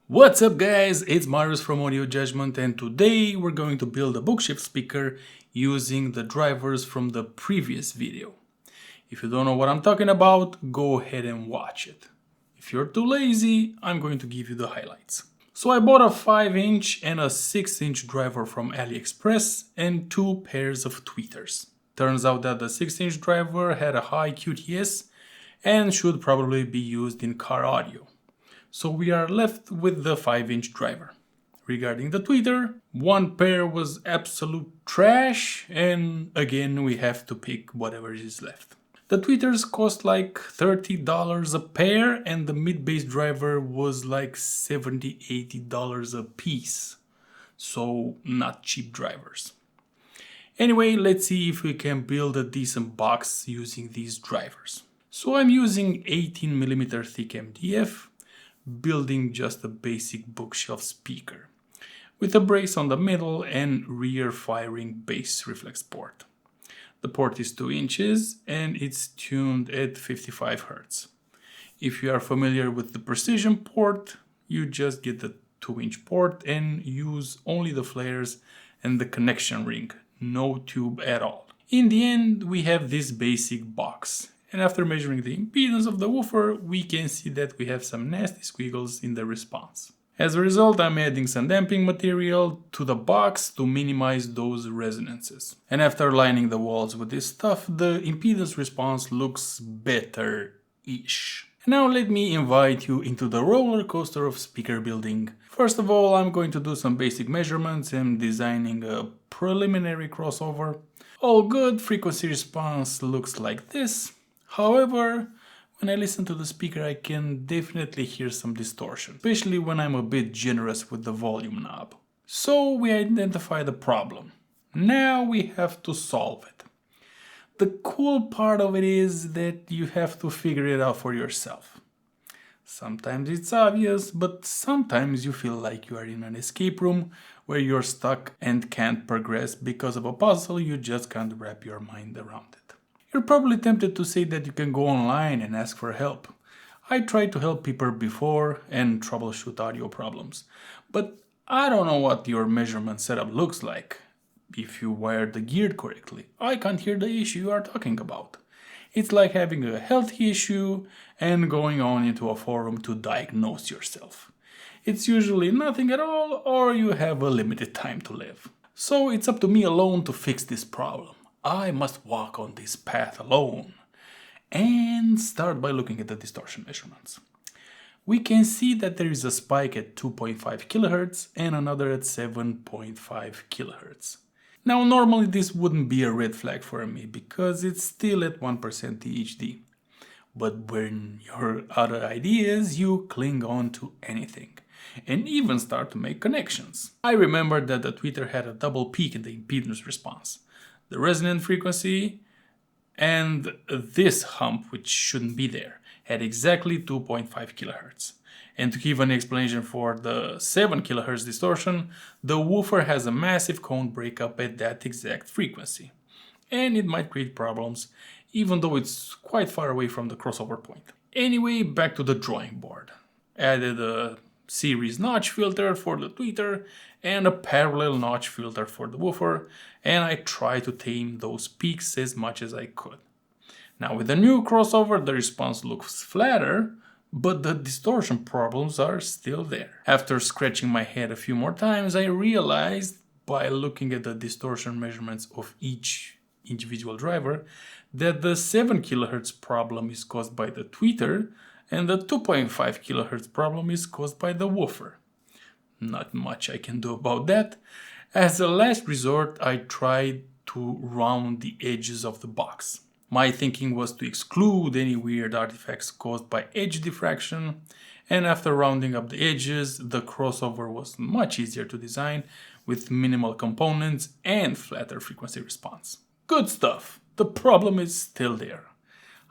What's up guys, it's Marius from Audio Judgment and today we're going to build a bookshelf speaker using the drivers from the previous video. If you don't know what I'm talking about, go ahead and watch it. If you're too lazy, I'm going to give you the highlights. So I bought a 5-inch and a 6-inch driver from AliExpress and 2 pairs of tweeters. Turns out that the 6-inch driver had a high QTS and should probably be used in car audio. So we are left with the 5-inch driver. Regarding the tweeter, one pair was absolute trash and again we have to pick whatever is left. The tweeters cost like $30 a pair and the mid-bass driver was like $70-80 a piece. So not cheap drivers. Anyway, let's see if we can build a decent box using these drivers. So I'm using 18mm thick MDF, building just a basic bookshelf speaker with a brace on the middle and rear firing bass reflex port. The port is 2 inches and it's tuned at 55 Hz. If you are familiar with the precision port, you just get the 2-inch port and use only the flares and the connection ring, no tube at all. In the end, we have this basic box. And after measuring the impedance of the woofer, we can see that we have some nasty squiggles in the response. As a result, I'm adding some damping material to the box to minimize those resonances. And after lining the walls with this stuff, the impedance response looks better-ish. Now let me invite you into the roller coaster of speaker building. First of all, I'm going to do some basic measurements and designing a preliminary crossover. All good, frequency response looks like this. However, when I listen to the speaker, I can definitely hear some distortion, especially when I'm a bit generous with the volume knob. So we identify the problem. Now we have to solve it. The cool part of it is that you have to figure it out for yourself. Sometimes it's obvious, but sometimes you feel like you are in an escape room where you're stuck and can't progress because of a puzzle you just can't wrap your mind around it. You're probably tempted to say that you can go online and ask for help. I tried to help people before and troubleshoot audio problems, but I don't know what your measurement setup looks like. If you wired the gear correctly, I can't hear the issue you are talking about. It's like having a health issue and going on into a forum to diagnose yourself. It's usually nothing at all or you have a limited time to live. So it's up to me alone to fix this problem. I must walk on this path alone and start by looking at the distortion measurements. We can see that there is a spike at 2.5 kHz and another at 7.5 kHz. Now normally this wouldn't be a red flag for me because it's still at 1% THD. But when you're out of ideas, you cling on to anything and even start to make connections. I remember that the tweeter had a double peak in the impedance response. The resonant frequency and this hump, which shouldn't be there, had exactly 2.5 kHz. And to give an explanation for the 7 kHz distortion, the woofer has a massive cone breakup at that exact frequency. And it might create problems, even though it's quite far away from the crossover point. Anyway, back to the drawing board. Added a series notch filter for the tweeter and a parallel notch filter for the woofer, and I tried to tame those peaks as much as I could. Now with the new crossover, the response looks flatter, but the distortion problems are still there. After scratching my head a few more times, I realized by looking at the distortion measurements of each individual driver that the 7 kHz problem is caused by the tweeter and the 2.5 kHz problem is caused by the woofer. Not much I can do about that. As a last resort, I tried to round the edges of the box. My thinking was to exclude any weird artifacts caused by edge diffraction, and after rounding up the edges, the crossover was much easier to design with minimal components and flatter frequency response. Good stuff. The problem is still there.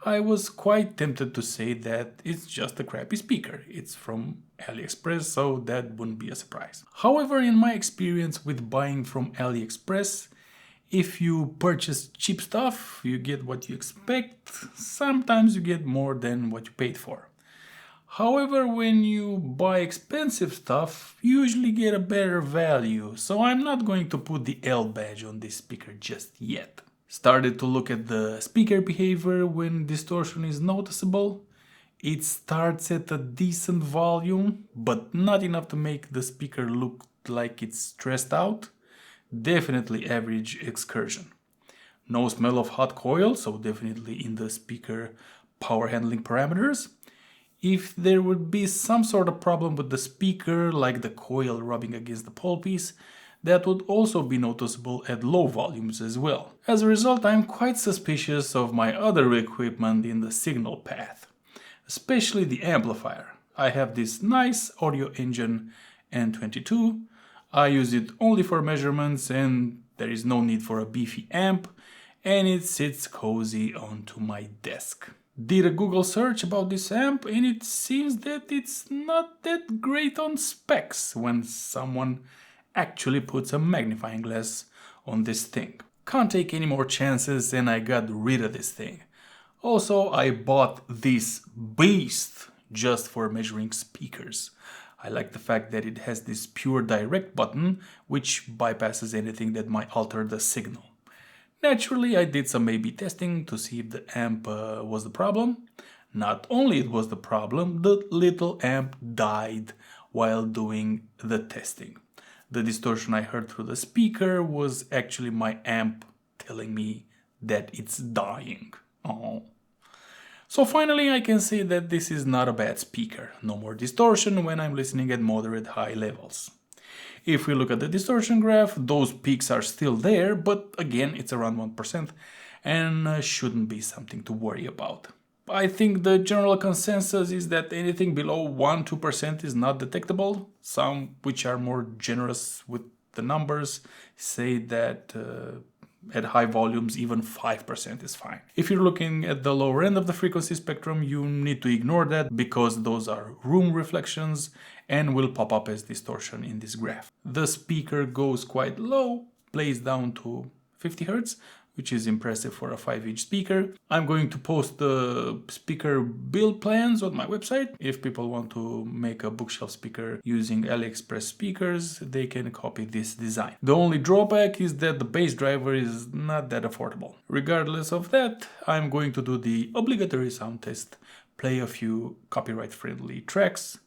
I was quite tempted to say that it's just a crappy speaker. It's from AliExpress, so that wouldn't be a surprise. However, in my experience with buying from AliExpress, if you purchase cheap stuff, you get what you expect. Sometimes you get more than what you paid for. However, when you buy expensive stuff, you usually get a better value, so I'm not going to put the L badge on this speaker just yet. Started to look at the speaker behavior when distortion is noticeable. It starts at a decent volume, but not enough to make the speaker look like it's stressed out. Definitely average excursion. No smell of hot coil, so definitely in the speaker power handling parameters. If there would be some sort of problem with the speaker, like the coil rubbing against the pole piece, that would also be noticeable at low volumes as well. As a result, I'm quite suspicious of my other equipment in the signal path, especially the amplifier. I have this nice audio engine N22. I use it only for measurements and there is no need for a beefy amp, and it sits cozy onto my desk. Did a Google search about this amp and it seems that it's not that great on specs when someone actually puts a magnifying glass on this thing. Can't take any more chances and I got rid of this thing. Also, I bought this beast just for measuring speakers. I like the fact that it has this pure direct button which bypasses anything that might alter the signal. Naturally, I did some A/B testing to see if the amp was the problem. Not only it was the problem, the little amp died while doing the testing. The distortion I heard through the speaker was actually my amp telling me that it's dying. Oh. So finally I can say that this is not a bad speaker. No more distortion when I'm listening at moderate high levels. If we look at the distortion graph, those peaks are still there, but again it's around 1% and shouldn't be something to worry about. I think the general consensus is that anything below 1-2% is not detectable. Some, which are more generous with the numbers, say that at high volumes even 5% is fine. If you're looking at the lower end of the frequency spectrum, you need to ignore that because those are room reflections and will pop up as distortion in this graph. The speaker goes quite low, plays down to 50 Hz, which is impressive for a 5-inch speaker. I'm going to post the speaker build plans on my website. If people want to make a bookshelf speaker using AliExpress speakers, they can copy this design. The only drawback is that the bass driver is not that affordable. Regardless of that, I'm going to do the obligatory sound test, play a few copyright-friendly tracks.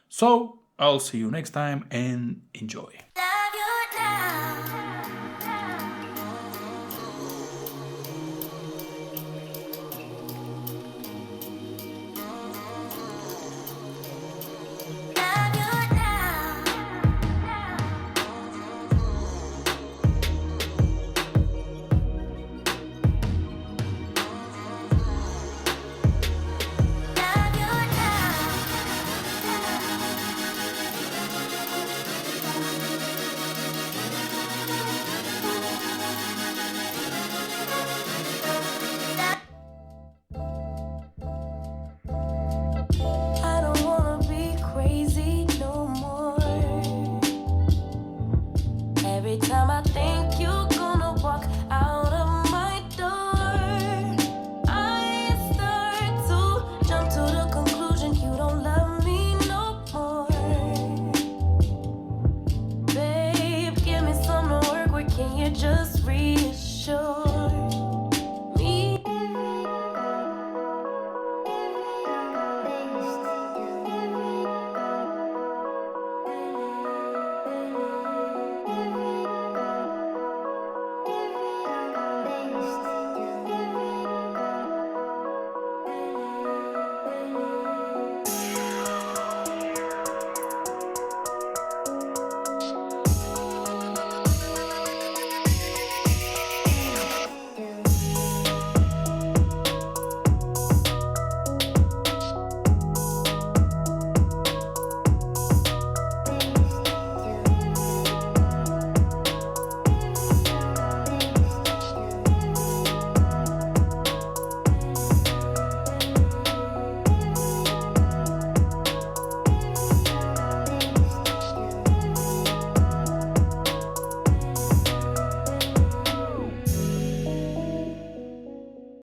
So I'll see you next time and enjoy.